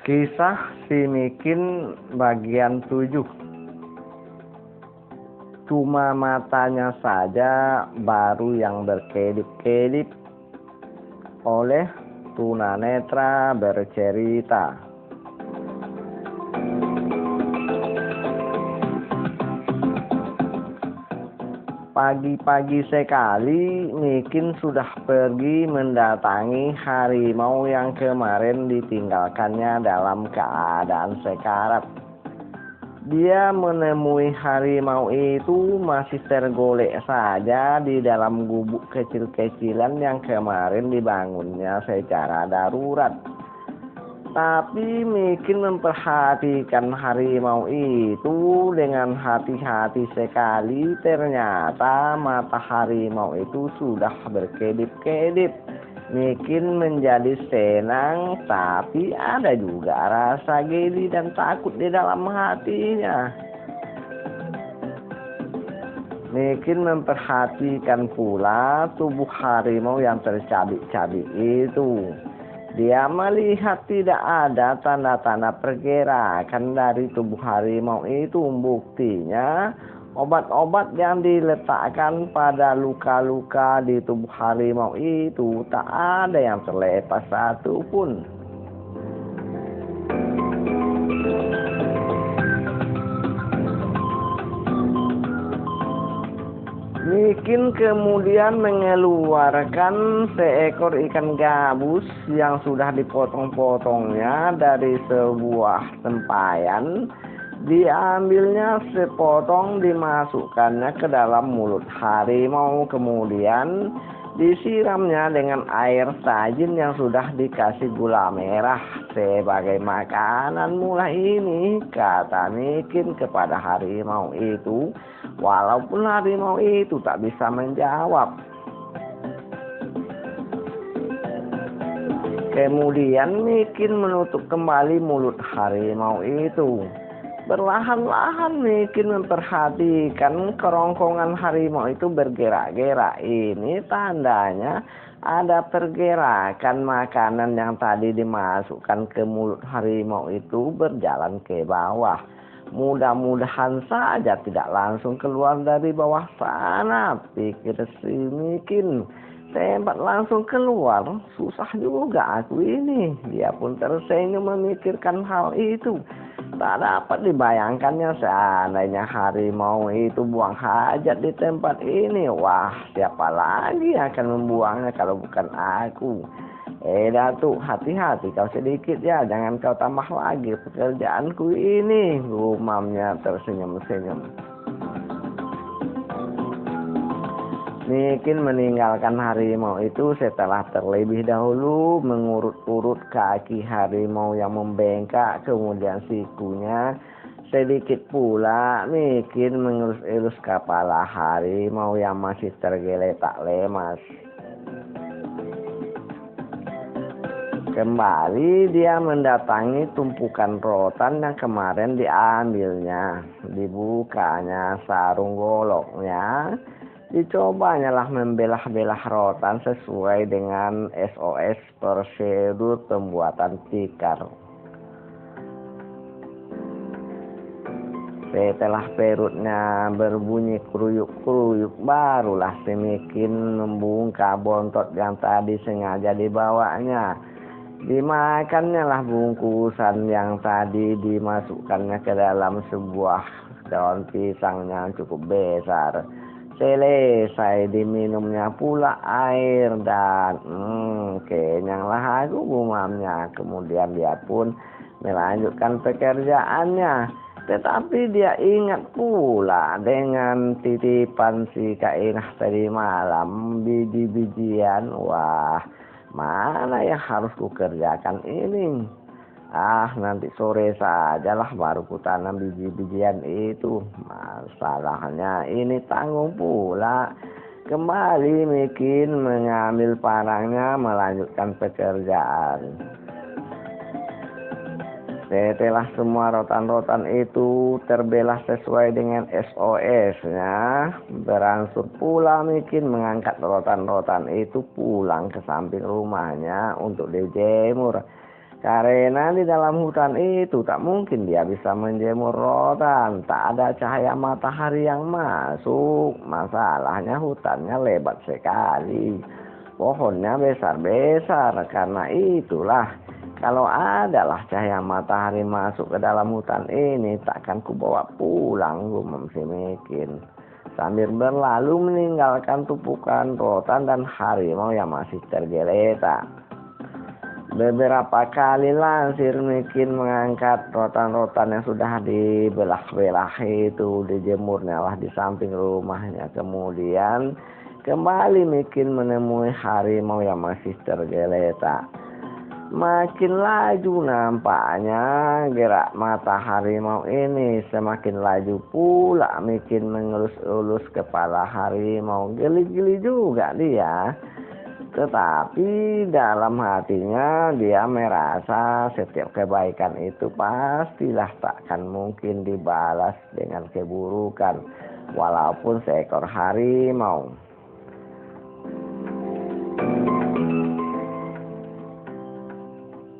Kisah si Mikin bagian 7. Cuma matanya saja baru yang berkedip-kedip. Oleh tunanetra bercerita. Pagi-pagi sekali Mikin sudah pergi mendatangi harimau yang kemarin ditinggalkannya dalam keadaan sekarat. Dia menemui harimau itu masih tergolek saja di dalam gubuk kecil-kecilan yang kemarin dibangunnya secara darurat. Tapi Mikin memperhatikan harimau itu dengan hati-hati sekali. Ternyata mata harimau itu sudah berkedip-kedip. Mikin menjadi senang, tapi ada juga rasa geli dan takut di dalam hatinya. Mikin memperhatikan pula tubuh harimau yang tercabik-cabik itu. Dia melihat tidak ada tanda-tanda pergerakan dari tubuh harimau itu. Buktinya, obat-obat yang diletakkan pada luka-luka di tubuh harimau itu tak ada yang terlepas satupun. Mikin kemudian mengeluarkan seekor ikan gabus yang sudah dipotong-potongnya dari sebuah tempayan. Diambilnya sepotong, dimasukkannya ke dalam mulut harimau. Kemudian disiramnya dengan air sajin yang sudah dikasih gula merah sebagai makanan. Mulai ini, kata Mikin kepada harimau itu, walaupun harimau itu tak bisa menjawab. Kemudian Mikin menutup kembali mulut harimau itu. Perlahan-lahan Mikin memperhatikan kerongkongan harimau itu bergerak-gerak. Ini tandanya ada pergerakan makanan yang tadi dimasukkan ke mulut harimau itu berjalan ke bawah. Mudah-mudahan saja tidak langsung keluar dari bawah sana, pikir si Mikin. Tempat langsung keluar, susah juga aku ini. Dia pun tersenyum memikirkan hal itu. Tak dapat dibayangkannya seandainya harimau itu buang hajat di tempat ini. Wah, siapa lagi akan membuangnya kalau bukan aku? Datuk, hati-hati kau sedikit ya, jangan kau tambah lagi pekerjaanku ini, gumamnya tersenyum-senyum. Mikin meninggalkan harimau itu setelah terlebih dahulu mengurut-urut kaki harimau yang membengkak, kemudian sikunya. Sedikit pula Mikin mengelus-elus kepala harimau yang masih tergeletak lemas. Kembali dia mendatangi tumpukan rotan yang kemarin diambilnya. Dibukanya sarung goloknya. Dicobanya lah membelah-belah rotan sesuai dengan SOS prosedur pembuatan tikar. Setelah perutnya berbunyi kruyuk-kruyuk, barulah si Mikin membuka bontot yang tadi sengaja dibawanya. Dimakannya lah bungkusan yang tadi dimasukkannya ke dalam sebuah daun pisang yang cukup besar. Selesai diminumnya pula air dan kenyanglah aku, gumamnya. Kemudian dia pun melanjutkan pekerjaannya. Tetapi dia ingat pula dengan titipan si Kak Inah tadi malam, biji-bijian. Wah, mana yang harus kukerjakan ini? Nanti sore sajalah baru kutanam biji-bijian itu. Masalahnya ini tanggung pula. Kembali Mikin mengambil parangnya melanjutkan pekerjaan. Setelah semua rotan-rotan itu terbelah sesuai dengan SOS-nya, berangsur pula Mikin mengangkat rotan-rotan itu pulang ke samping rumahnya untuk dijemur. Karena di dalam hutan itu tak mungkin dia bisa menjemur rotan, tak ada cahaya matahari yang masuk. Masalahnya hutannya lebat sekali, pohonnya besar-besar, karena itulah kalau adalah cahaya matahari masuk ke dalam hutan ini, takkan kubawa pulang, gumam si Mikin. Sambil berlalu meninggalkan tumpukan rotan dan harimau yang masih tergeletak. Beberapa kali lansir Mikin mengangkat rotan-rotan yang sudah dibelah-belah itu, dijemurnya lah di samping rumahnya. Kemudian kembali Mikin menemui harimau yang masih tergeletak. Makin laju nampaknya gerak mata harimau ini, semakin laju pula Mikin mengelus-elus kepala harimau. Geli-geli juga dia, tetapi dalam hatinya dia merasa setiap kebaikan itu pastilah takkan mungkin dibalas dengan keburukan, walaupun seekor harimau.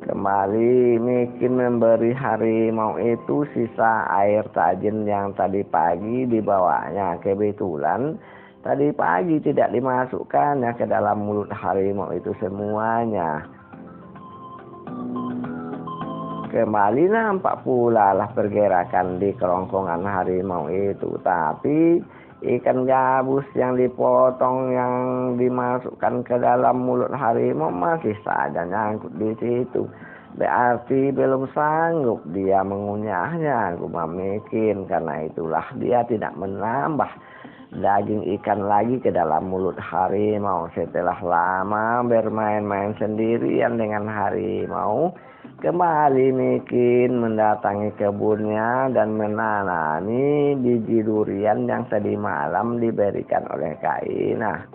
Kembali Mikin memberi harimau itu sisa air tajin yang tadi pagi dibawanya. Kebetulan tadi pagi tidak dimasukkannya ke dalam mulut harimau itu semuanya. Kembali nampak pula lah pergerakan di kerongkongan harimau itu, tapi ikan gabus yang dipotong yang dimasukkan ke dalam mulut harimau masih saja nyangkut di situ. Berarti belum sanggup dia mengunyahnya, gumam Mikin. Karena itulah dia tidak menambah daging ikan lagi ke dalam mulut harimau. Setelah lama bermain-main sendirian dengan harimau, kembali Mikin mendatangi kebunnya dan menanami biji durian yang tadi malam diberikan oleh Kak Inah.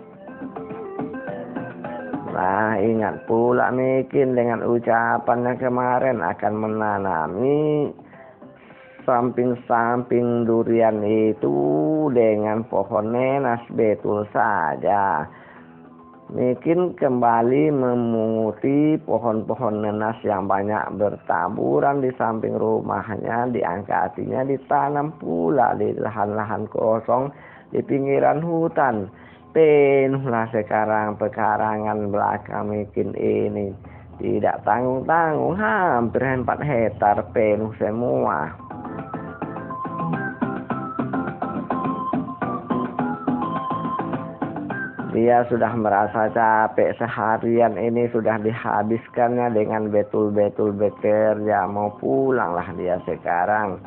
Nah, ingat pula Mikin dengan ucapannya kemarin akan menanami samping-samping durian itu dengan pohon nenas. Betul saja, Mikin kembali memunguti pohon-pohon nenas yang banyak bertaburan di samping rumahnya. Diangkatinya ditanam pula di lahan-lahan kosong di pinggiran hutan. Penuhlah sekarang pekarangan belakang Mikin ini, tidak tanggung-tanggung, hampir 4 hektar penuh semua. Dia sudah merasa capek, seharian ini sudah dihabiskannya dengan betul-betul bekerja. Mau pulanglah dia sekarang,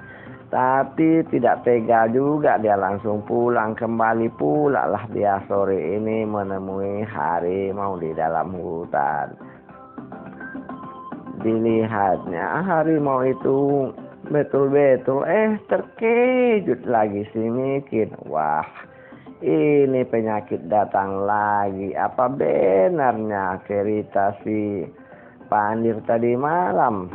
tapi tidak tega juga dia langsung pulang. Kembali pula lah dia sore ini menemui harimau di dalam hutan. Dilihatnya harimau itu betul-betul terkejut lagi si Mikin. Wah, ini penyakit datang lagi. Apa benarnya cerita si Pandir tadi malam?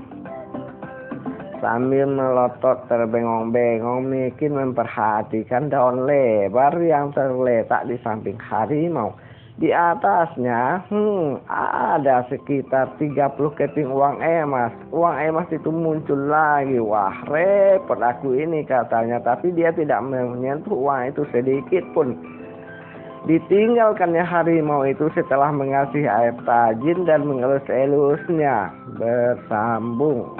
Sambil melotot terbengong-bengong, Mikin memperhatikan daun lebar yang terletak di samping harimau. Di atasnya ada sekitar 30 keping uang emas. Uang emas itu muncul lagi. Wah, repot aku ini, katanya. Tapi dia tidak menyentuh uang itu sedikit pun. Ditinggalkannya harimau itu setelah mengasih air tajin dan mengelus-elusnya. Bersambung.